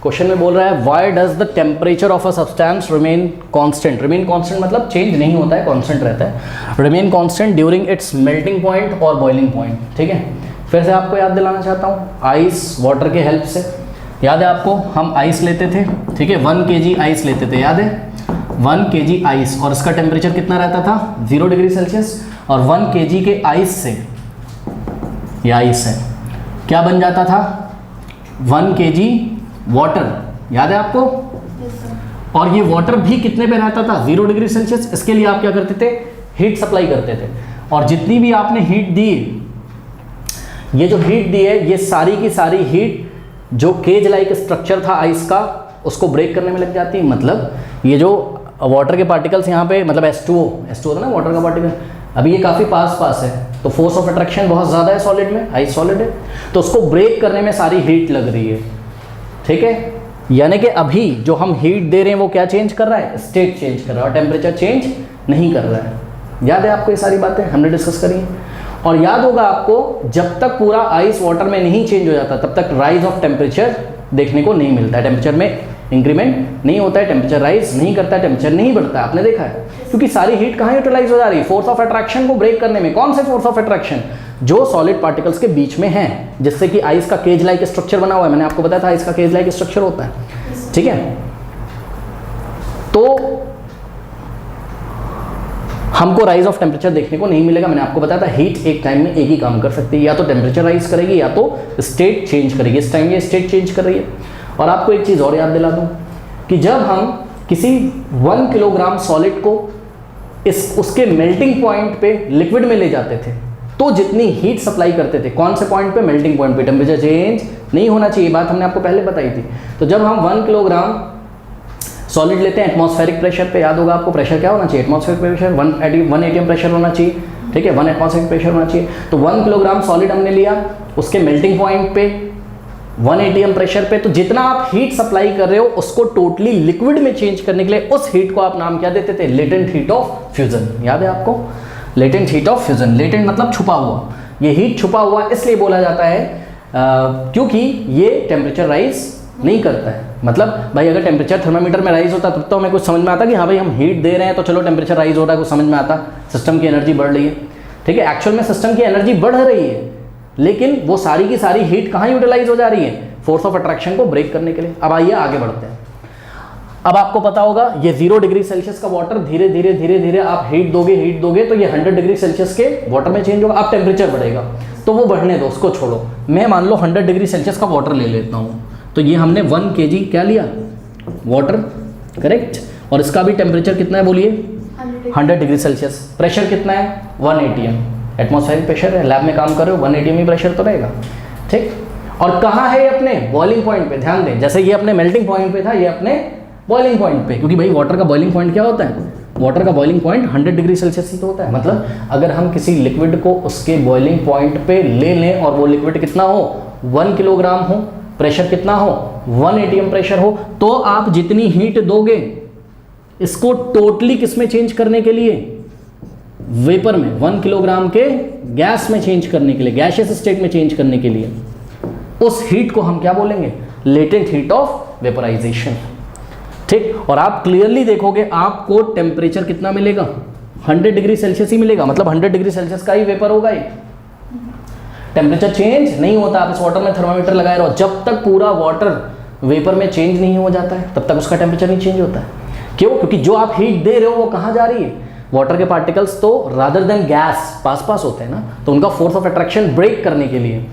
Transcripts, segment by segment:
Question में बोल रहा है why does the temperature of a substance remain constant. Remain constant मतलब चेंज नहीं होता है, कांस्टेंट रहता है। Remain constant during its melting point और बॉइलिंग पॉइंट। ठीक है, फिर से आपको याद दिलाना चाहता हूँ, आइस वाटर के हेल्प से। याद है आपको, हम आइस लेते थे, ठीक है, 1 kg आइस लेते थे, याद है 1 kg आइस, और इसका टेम्परेचर कितना रहता था 0 डिग्री सेल्सियस। और 1 kg के आइस से, ये आइस है, क्या बन जाता था 1 kg वाटर, याद है आपको। और ये वाटर भी कितने पे रहता था 0 डिग्री सेल्सियस। इसके लिए आप क्या करते थे, हीट सप्लाई करते थे, और जितनी भी आपने हीट दी, ये जो हीट दी है, ये सारी की सारी हीट जो केज लाइक स्ट्रक्चर था आइस का, उसको ब्रेक करने में लग जाती है। मतलब ये जो वाटर के पार्टिकल्स यहाँ पे, मतलब H2O था ना वाटर का पार्टिकल, अभी ये काफ़ी पास है, तो फोर्स ऑफ अट्रैक्शन बहुत ज़्यादा है सॉलिड में, आइस सॉलिड है, तो उसको ब्रेक करने में सारी हीट लग रही है। ठीक है, यानी कि अभी जो हम हीट दे रहे हैं वो क्या चेंज कर रहा है, स्टेट चेंज कर रहा है, और टेम्परेचर चेंज नहीं कर रहा है। याद है आपको ये सारी बातें हमने डिस्कस करी हैं। और याद होगा आपको, जब तक पूरा आइस वाटर में नहीं चेंज हो जाता तब तक राइज ऑफ टेम्परेचर देखने को नहीं मिलता है, टेम्परेचर में इंक्रीमेंट नहीं होता है, टेम्परेचर राइज नहीं करता है, टेम्परेचर नहीं बढ़ता है। आपने देखा है, क्योंकि सारी हीट कहाँ यूटिलाइज हो जा रही है, फोर्स ऑफ अट्रैक्शन को ब्रेक करने में। कौन से फोर्स ऑफ अट्रैक्शन, जो सॉलिड पार्टिकल्स के बीच में है, जिससे कि आइस का केज लाइक स्ट्रक्चर बना हुआ है। मैंने आपको बताया था आइस का केज लाइक स्ट्रक्चर होता है, ठीक है। तो हमको राइज ऑफ टेम्परेचर देखने को नहीं मिलेगा। मैंने आपको बताया था हीट एक टाइम में एक ही काम कर सकती है, या तो टेम्परेचर राइज करेगी या तो स्टेट चेंज करेगी। इस टाइम ये स्टेट चेंज कर रही है। और आपको एक चीज़ और याद दिला दूं कि जब हम किसी 1 किलोग्राम सॉलिड को उसके मेल्टिंग पॉइंट पे लिक्विड में ले जाते थे, तो जितनी हीट सप्लाई करते थे, कौन से पॉइंट पे, मेल्टिंग पॉइंट पे, टेम्परेचर चेंज नहीं होना चाहिए, बात हमने आपको पहले बताई थी। तो जब हम 1 किलोग्राम सॉलिड लेते हैं एटमॉस्फेरिक प्रेशर पे, याद होगा आपको प्रेशर क्या होना चाहिए, एटमॉस्फेरिक प्रेशर 1 atm प्रेशर होना चाहिए, ठीक है, 1 एटमॉस्फेरिक प्रेशर होना चाहिए। तो 1 किलोग्राम सॉलिड हमने लिया, उसके मेल्टिंग पॉइंट पे 1 atm प्रेशर पे, तो जितना आप हीट सप्लाई कर रहे हो उसको टोटली लिक्विड में चेंज करने के लिए उस हीट को आप नाम क्या देते थे, लेटेंट हीट ऑफ फ्यूजन। याद है आपको, latent heat of fusion. Latent मतलब छुपा हुआ, ये हीट छुपा हुआ इसलिए बोला जाता है क्योंकि ये टेम्परेचर राइज नहीं करता है। मतलब भाई अगर टेम्परेचर थर्मामीटर में राइज होता तब तो हमें कुछ समझ में आता कि हाँ भाई हम हीट दे रहे हैं तो चलो टेम्परेचर राइज हो रहा है, कुछ समझ में आता, सिस्टम की एनर्जी बढ़ रही है, ठीक है। एक्चुअल में सिस्टम की एनर्जी बढ़ रही है, लेकिन वो सारी की सारी हीट कहाँ यूटिलाइज हो जा रही है, फोर्स ऑफ अट्रैक्शन को ब्रेक करने के लिए। अब आइए आगे बढ़ते हैं। अब आपको पता होगा ये 0 डिग्री सेल्सियस का वाटर धीरे धीरे आप हीट दोगे तो ये 100 डिग्री सेल्सियस के वाटर में चेंज होगा। अब टेम्परेचर बढ़ेगा तो वो बढ़ने दो, उसको छोड़ो। मैं मान लो 100 डिग्री सेल्सियस का वाटर ले लेता हूँ, तो ये हमने 1 kg क्या लिया, वाटर, करेक्ट। और इसका भी टेम्परेचर कितना है बोलिए, 100 डिग्री सेल्सियस। प्रेशर कितना है 1 atm, एटमॉस्फेरिक प्रेशर है, लैब में काम कर रहे हो 1 atm ही प्रेशर तो रहेगा, ठीक। और कहाँ है ये, अपने बॉइलिंग पॉइंट पे। ध्यान दें, जैसे ये अपने मेल्टिंग पॉइंट पे था, ये अपने बॉइलिंग पॉइंट पे, क्योंकि भाई वाटर का बॉइलिंग पॉइंट क्या होता है, वाटर का बॉइलिंग पॉइंट 100 डिग्री सेल्सियस ही तो होता है। मतलब अगर हम किसी लिक्विड को उसके बॉइलिंग पॉइंट पे ले लें और वो लिक्विड कितना हो, 1 किलोग्राम हो, प्रेशर कितना हो 1 atm प्रेशर हो, तो आप जितनी हीट दोगे इसको टोटली किस में चेंज करने के लिए, वेपर में, 1 किलोग्राम के गैस में चेंज करने के लिए, गैसियस स्टेट में चेंज करने के लिए, उस हीट को हम क्या बोलेंगे, लेटेंट हीट ऑफ वेपराइजेशन, ठीक। और आप क्लियरली देखोगे आपको टेम्परेचर कितना मिलेगा, 100 डिग्री सेल्सियस ही मिलेगा। मतलब 100 डिग्री सेल्सियस का ही वेपर होगा ये, टेम्परेचर चेंज नहीं होता। आप इस वाटर में थर्मामीटर लगाए रहो, जब तक पूरा वाटर वेपर में चेंज नहीं हो जाता है तब तक उसका टेम्परेचर नहीं चेंज होता है। क्यों, क्योंकि जो आप हीट दे रहे हो वो कहाँ जा रही है, वाटर के पार्टिकल्स तो रादर देन गैस पास होते हैं ना, तो उनका फोर्स ऑफ अट्रैक्शन ब्रेक करने के लिए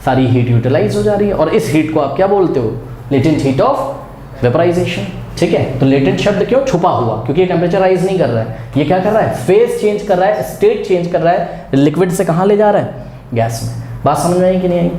सारी हीट यूटिलाइज हो जा रही है। और इस हीट को आप क्या बोलते हो, लेटेंट हीट ऑफ वेपराइजेशन, ठीक है। तो लेटेंट शब्द क्यों, छुपा हुआ, क्योंकि ये टेम्परेचर राइज नहीं कर रहा है, ये क्या कर रहा है, फेज चेंज कर रहा है, स्टेट चेंज कर रहा है, लिक्विड से कहाँ ले जा रहा है, गैस में। बात समझ में आई कि नहीं आई,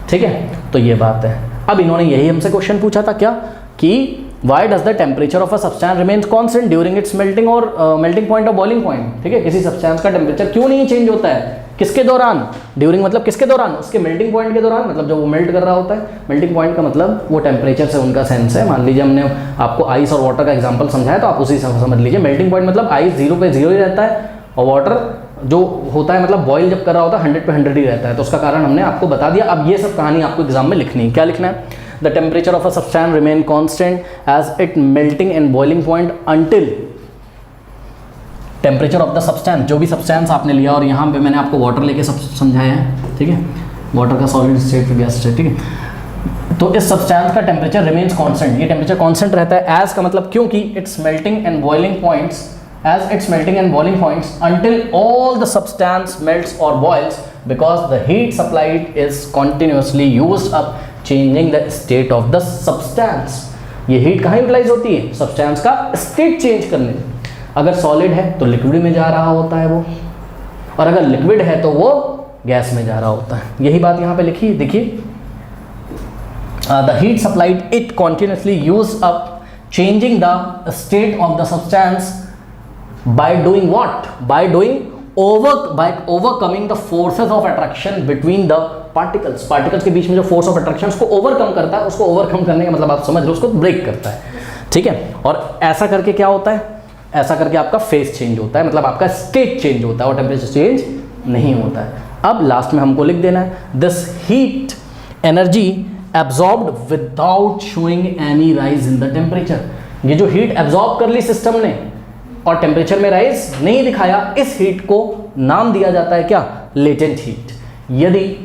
ठीक है। तो ये बात है। अब इन्होंने यही हमसे क्वेश्चन पूछा था क्या, कि why does the temperature of a substance remains constant during its melting और मेल्टिंग पॉइंट और बॉइलिंग पॉइंट, ठीक है। किसी सब्सटेंस का टेम्परेचर क्यों नहीं चेंज होता है, किसके दौरान, ड्यूरिंग मतलब किसके दौरान, उसके मेल्टिंग पॉइंट के दौरान, मतलब जब वो मेल्ट कर रहा होता है। मेल्टिंग पॉइंट का मतलब वो टेम्परेचर से उनका सेंस है। मान लीजिए हमने आपको आइस और वाटर का एग्जांपल समझाया, तो आप उसी से समझ लीजिए। मेल्टिंग पॉइंट मतलब आइस 0 पे 0 ही रहता है, और वाटर जो होता है मतलब बॉयल जब कर रहा होता है 100 पे 100 ही रहता है। तो उसका कारण हमने आपको बता दिया। अब ये सब कहानी आपको एग्जाम में लिखनी है। क्या लिखना है, the temperature of a substance remain constant as it melting and boiling point until temperature of the substance, जो भी सब्सटेंस आपने लिया, और यहाँ पे मैंने आपको वाटर लेके सब समझाया है, ठीक है, वाटर का सॉलिड स्टेट गैस स्टेट, ठीक है। तो इस सब्सटेंस का टेम्परेचर रिमेन्स कांस्टेंट, ये टेम्परेचर कांस्टेंट रहता है एज का मतलब क्योंकि it's melting and boiling points, as its melting and boiling points until all the substance melts or boils, because the heat supplied is continuously used up changing the state of the substance। ये heat कहाँ utilise होती है? Substance का state change करने में। अगर solid है तो लिक्विड में जा रहा होता है वो, और अगर लिक्विड है तो वो गैस में जा रहा होता है। यही बात यहाँ पे लिखी है, देखिए, the heat supplied it continuously used up changing the state of the substance by doing what? By overcoming the forces of attraction between the particles। Particles के बीच में जो फोर्स ऑफ अट्रैक्शन उसको ओवरकम करता है, उसको ओवरकम करने का मतलब आप समझ लो, उसको ब्रेक करता है, ठीक है। और ऐसा करके क्या होता है? ऐसा करके आपका फेस चेंज होता है, मतलब आपका स्टेट चेंज होता है और टेम्परेचर चेंज नहीं होता है। अब लास्ट में हमको लिख देना है, this heat energy absorbed without showing any rise in the temperature. ये जो हीट एब्जॉर्ब कर ली सिस्टम ने और टेम्परेचर में राइज नहीं दिखाया, इस हीट को नाम दिया जाता है क्या? Latent heat. यदि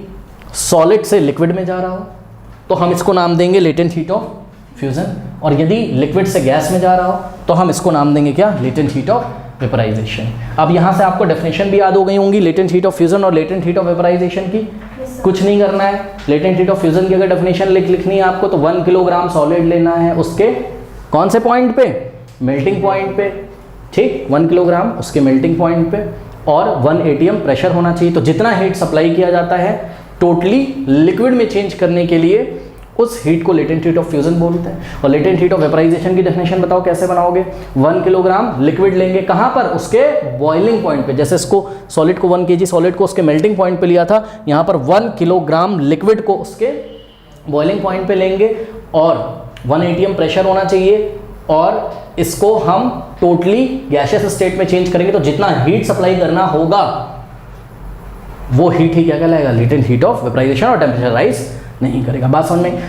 सॉलिड से लिक्विड में जा रहा हो तो हम इसको नाम देंगे लेटेंट हीट ऑफ फ्यूजन, और यदि लिक्विड से गैस में जा रहा हो तो हम इसको नाम देंगे क्या? Latent heat of vaporisation. अब यहाँ से आपको डेफिनेशन भी याद हो गई होंगी लेटेंट हीट ऑफ फ्यूजन और लेटेंट हीट ऑफ वेपराइजेशन की। कुछ नहीं करना है, लेटेंट हीट ऑफ फ्यूजन की अगर डेफिनेशन लिखनी है आपको तो 1 किलोग्राम सॉलिड लेना है, उसके कौन से पॉइंट पे? मेल्टिंग पॉइंट पे, ठीक, 1 किलोग्राम उसके मेल्टिंग पॉइंट पे, और 1 atm प्रेशर होना चाहिए। तो जितना हीट सप्लाई किया जाता है टोटली लिक्विड में चेंज करने के लिए, उस हीट को लेटेंट हीट ऑफ फ्यूजन बोलते हैं। और लेटेंट हीट ऑफ वेपराइजेशन की डेफिनेशन बताओ कैसे बनाओगे? 1 किलोग्राम लिक्विड लेंगे, कहाँ पर? उसके बॉइलिंग पॉइंट पे। जैसे इसको सॉलिड को 1 kg सॉलिड को उसके मेल्टिंग पॉइंट पे लिया था, यहाँ पर 1 किलोग्राम लिक्विड को उसके बॉइलिंग पॉइंट पे लेंगे, और 1 atm प्रेशर होना चाहिए, और इसको हम टोटली गैसियस स्टेट में चेंज करेंगे। तो जितना हीट सप्लाई करना होगा वो हीट ही क्या कहलाएगा? लेटेंट हीट ऑफ वेपराइजेशन, और टेम्परेचर राइज नहीं करेगा। बात समझ में?